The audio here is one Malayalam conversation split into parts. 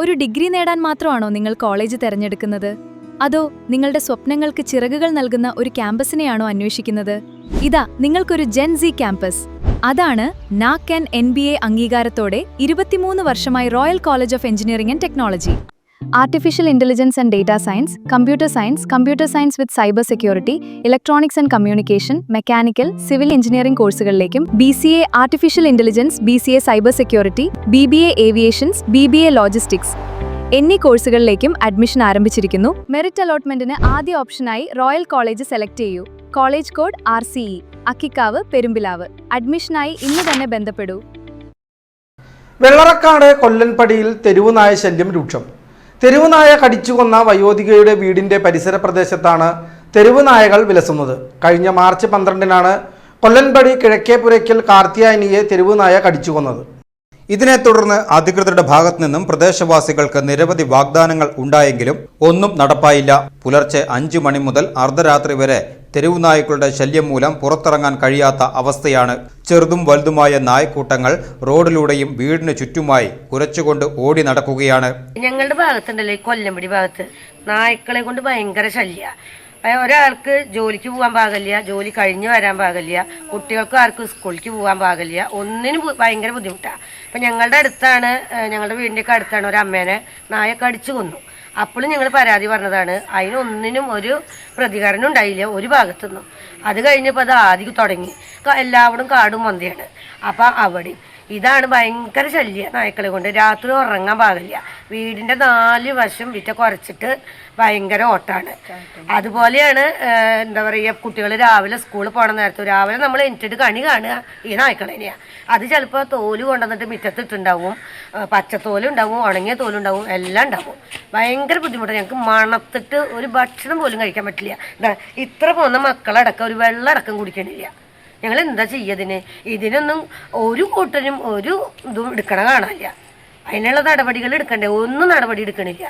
ഒരു ഡിഗ്രി നേടാൻ മാത്രമാണോ നിങ്ങൾ കോളേജ് തിരഞ്ഞെടുക്കുന്നത്? അതോ നിങ്ങളുടെ സ്വപ്നങ്ങൾക്ക് ചിറകുകൾ നൽകുന്ന ഒരു ക്യാമ്പസിനെയാണോ അന്വേഷിക്കുന്നത്? ഇതാ നിങ്ങൾക്കൊരു ജെൻ-സി ക്യാമ്പസ്. അതാണ് നാക് MBA അംഗീകാരത്തോടെ 23 വർഷമായി royal college of engineering and technology. Artificial intelligence and data science, computer science with cyber security, electronics and communication, mechanical, civil engineering കോഴ്സുകളിലേക്കും BCA artificial intelligence, BCA cyber security, BBA aviations, BBA logistics എന്നീ കോഴ്സുകളിലേക്കും അഡ്മിഷൻ ആരംഭിച്ചിരിക്കുന്നു. മെറിറ്റ് അലോട്ട്മെന്റിന് ആദ്യ ഓപ്ഷനായി റോയൽ കോളേജ് സെലക്ട് ചെയ്യൂ. College code RCE, Akkikavu, Perumpilavu. അഡ്മിഷനായി ഇന്ന് തന്നെ ബന്ധപ്പെടൂ. വെള്ളറക്കാട് കൊല്ലൻപടിയിൽ തെരുവുനായ ശല്യം രൂക്ഷം. തെരുവുനായ കടിച്ചുകൊന്ന വയോധികയുടെ വീടിന്റെ പരിസര പ്രദേശത്താണ് തെരുവുനായകൾ വിലസുന്നത്. കഴിഞ്ഞ മാർച്ച് 12-നാണ് കൊല്ലൻപടി കിഴക്കേപുരയ്ക്കൽ കാർത്തിയായനിയെ തെരുവുനായ കടിച്ചുകൊന്നത്. ഇതിനെ തുടർന്ന് അധികൃതരുടെ ഭാഗത്തു നിന്നും പ്രദേശവാസികൾക്ക് നിരവധി വാഗ്ദാനങ്ങൾ ഉണ്ടായെങ്കിലും ഒന്നും നടപ്പായില്ല. പുലർച്ചെ 5 മണി മുതൽ അർദ്ധരാത്രി വരെ തെരുവുനായ്ക്കളുടെ ശല്യം മൂലം പുറത്തിറങ്ങാൻ കഴിയാത്ത അവസ്ഥയാണ്. ചെറുതും വലുതുമായ നായ്ക്കൂട്ടങ്ങൾ റോഡിലൂടെയും വീടിന് ചുറ്റുമായി കുരച്ചുകൊണ്ട് ഓടി നടക്കുകയാണ്. ഞങ്ങളുടെ ഭാഗത്തുണ്ടല്ലോ, കൊല്ലമ്പടി ഭാഗത്ത് നായ്ക്കളെ കൊണ്ട് ഭയങ്കര ശല്യ. ഒരാൾക്ക് ജോലിക്ക് പോകാൻ പാകില്ല, ജോലി കഴിഞ്ഞ് വരാൻ പാകില്ല, കുട്ടികൾക്കും ആർക്കും സ്കൂളിലേക്ക് പോകാൻ പാകില്ല, ഒന്നിനും ഭയങ്കര ബുദ്ധിമുട്ടാണ്. അപ്പം ഞങ്ങളുടെ അടുത്താണ്, ഞങ്ങളുടെ വീടിൻ്റെയൊക്കെ അടുത്താണ് ഒരു അമ്മേനെ നായ കടിച്ചു കൊന്നു. അപ്പോഴും ഞങ്ങൾ പരാതി പറഞ്ഞതാണ്. അതിനൊന്നിനും ഒരു പ്രതികരണം ഉണ്ടായില്ല ഒരു ഭാഗത്തുനിന്നും. അത് കഴിഞ്ഞപ്പോൾ അത് ആദ്യം തുടങ്ങി. എല്ലാവരും കാടും മന്തിയാണ്. അപ്പം അവിടെ ഇതാണ് ഭയങ്കര ശല്യം നായ്ക്കളെ കൊണ്ട്. രാത്രി ഉറങ്ങാൻ പാകില്ല. വീടിൻ്റെ 4 വശം വിറ്റ കുറച്ചിട്ട് ഭയങ്കര ഓട്ടാണ്. അതുപോലെയാണ് എന്താ പറയുക, കുട്ടികൾ രാവിലെ സ്കൂളിൽ പോകണ നേരത്ത് രാവിലെ നമ്മൾ എനിച്ചിട്ട് കണി കാണുക ഈ നായ്ക്കളെന്നെയാണ്. അത് ചിലപ്പോൾ തോല് കൊണ്ടുവന്നിട്ട് മുറ്റത്തിട്ടുണ്ടാവും, പച്ചത്തോലുണ്ടാവും, ഉണങ്ങിയ തോലുണ്ടാവും, എല്ലാം ഉണ്ടാവും. ഭയങ്കര ബുദ്ധിമുട്ടാണ്. ഞങ്ങൾക്ക് മണത്തിട്ട് ഒരു ഭക്ഷണം പോലും കഴിക്കാൻ പറ്റില്ല. ഇത്ര പോകുന്ന മക്കളടക്കം ഒരു വെള്ളം അടക്കം കുടിക്കണില്ല. ഞങ്ങൾ എന്താ ചെയ്യതിന്? ഇതിനൊന്നും ഒരു കൂട്ടരും ഒരു ഇതും എടുക്കണ കാണാനില്ല. അതിനുള്ള നടപടികൾ എടുക്കണ്ടേ? ഒന്നും നടപടി എടുക്കണില്ല.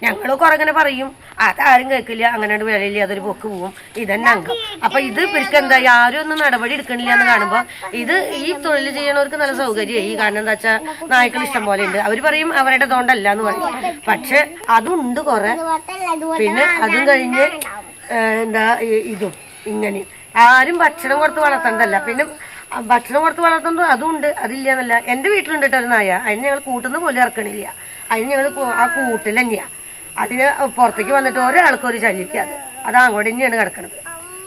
ഞങ്ങൾ കുറങ്ങനെ പറയും, അതാരും കേൾക്കില്ല, അങ്ങനെ വിലയില്ല, അതൊരു പൊക്ക് പോവും, ഇതന്നെ അംഗം. അപ്പം ഇത് ഇവർക്ക് എന്താ ആരും ഒന്നും നടപടി എടുക്കണില്ല എന്ന് കാണുമ്പോൾ ഇത് ഈ തൊഴിൽ ചെയ്യണവർക്ക് നല്ല സൗകര്യമായി. കാരണം എന്താ വെച്ചാൽ നായ്ക്കൾ ഇഷ്ടം പോലെ ഉണ്ട്. അവർ പറയും അവരുടെ തോണ്ടല്ല എന്ന് പറയും. പക്ഷെ അതുണ്ട് കുറെ. പിന്നെ അതും കഴിഞ്ഞ് എന്താ ഇതും ഇങ്ങനെ ആരും ഭക്ഷണം കൊടുത്ത് വളർത്തേണ്ടതല്ല. പിന്നെ ഭക്ഷണം കൊടുത്ത് വളർത്തുന്നത് അതുണ്ട്, അതില്ല എന്നല്ല. എൻ്റെ വീട്ടിലുണ്ട് കേട്ടോ ഒരു നായ. അതിന് ഞങ്ങൾ കൂട്ടുന്ന പോലും ഇറക്കണില്ല. അതിന് ഞങ്ങൾ ആ കൂട്ടിൽ തന്നെയാണ്. അതിന് പുറത്തേക്ക് വന്നിട്ട് ഒരാൾക്കൊരു ശല്യിക്കാതെ അത് അങ്ങോട്ട് തന്നെയാണ് കിടക്കുന്നത്.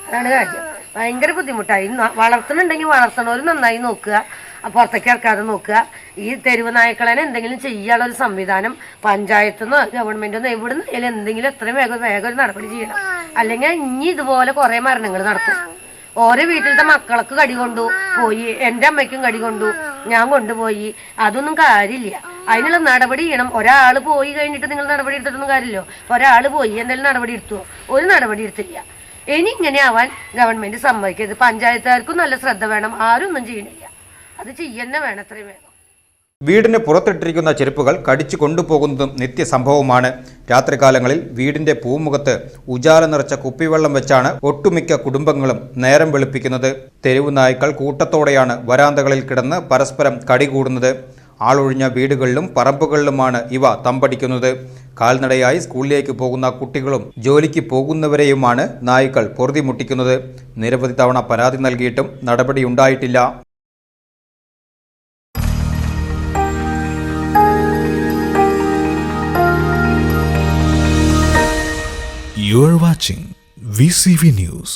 അതാണ് കാര്യം. ഭയങ്കര ബുദ്ധിമുട്ടായി. വളർത്തുന്നുണ്ടെങ്കിൽ വളർത്തണവർ നന്നായി നോക്കുക, പുറത്തേക്ക് ഇറക്കാതെ നോക്കുക. ഈ തെരുവ് നായ്ക്കളെ എന്തെങ്കിലും ചെയ്യാനുള്ള ഒരു സംവിധാനം പഞ്ചായത്തിൽ നിന്നോ ഗവൺമെൻറ്റിൽ നിന്നോ എവിടെ നിന്നായാലും എന്തെങ്കിലും എത്രയും വേഗം ഒരു നടപടി ചെയ്യണം. അല്ലെങ്കിൽ ഇനി ഇതുപോലെ കുറേ മരണങ്ങൾ നടക്കും. ഓരോ വീട്ടിലത്തെ മക്കൾക്ക് കടി കൊണ്ടു പോയി, എൻ്റെ അമ്മയ്ക്കും കടി കൊണ്ടു, ഞാൻ കൊണ്ടുപോയി. അതൊന്നും കാര്യമില്ല. അതിനുള്ള നടപടി ചെയ്യണം. ഒരാൾ പോയി കഴിഞ്ഞിട്ട് നിങ്ങൾ നടപടി എടുത്തിട്ടൊന്നും കാര്യമില്ലോ. ഒരാൾ പോയി എന്തെങ്കിലും നടപടി എടുത്തുവോ? ഒരു നടപടി എടുത്തില്ല. ഇനി ഇങ്ങനെ ആവാൻ ഗവൺമെൻറ് സമ്മതിക്കരുത്. പഞ്ചായത്തുകാർക്കും നല്ല ശ്രദ്ധ വേണം. ആരും ഒന്നും ചെയ്യണില്ല. അത് ചെയ്യന്നെ വേണം എത്രയും വേണം. വീടിന് പുറത്തിട്ടിരിക്കുന്ന ചെരുപ്പുകൾ കടിച്ചു കൊണ്ടുപോകുന്നതും നിത്യസംഭവമാണ്. രാത്രികാലങ്ങളിൽ വീടിന്റെ പൂമുഖത്ത് ഉജാല നിറച്ച കുപ്പിവെള്ളം വെച്ചാണ് ഒട്ടുമിക്ക കുടുംബങ്ങളും നേരം വെളുപ്പിക്കുന്നത്. തെരുവു നായ്ക്കൾ കൂട്ടത്തോടെയാണ് വരാന്തകളിൽ കിടന്ന് പരസ്പരം കടികൂടുന്നത്. ആളൊഴിഞ്ഞ വീടുകളിലും പറമ്പുകളിലുമാണ് ഇവ തമ്പടിക്കുന്നത്. കാൽനടയായി സ്കൂളിലേക്ക് പോകുന്ന കുട്ടികളും ജോലിക്ക് പോകുന്നവരെയുമാണ് നായ്ക്കൾ പൊറുതിമുട്ടിക്കുന്നത്. നിരവധി തവണ പരാതി നൽകിയിട്ടും നടപടിയുണ്ടായിട്ടില്ല. You are watching VCV News.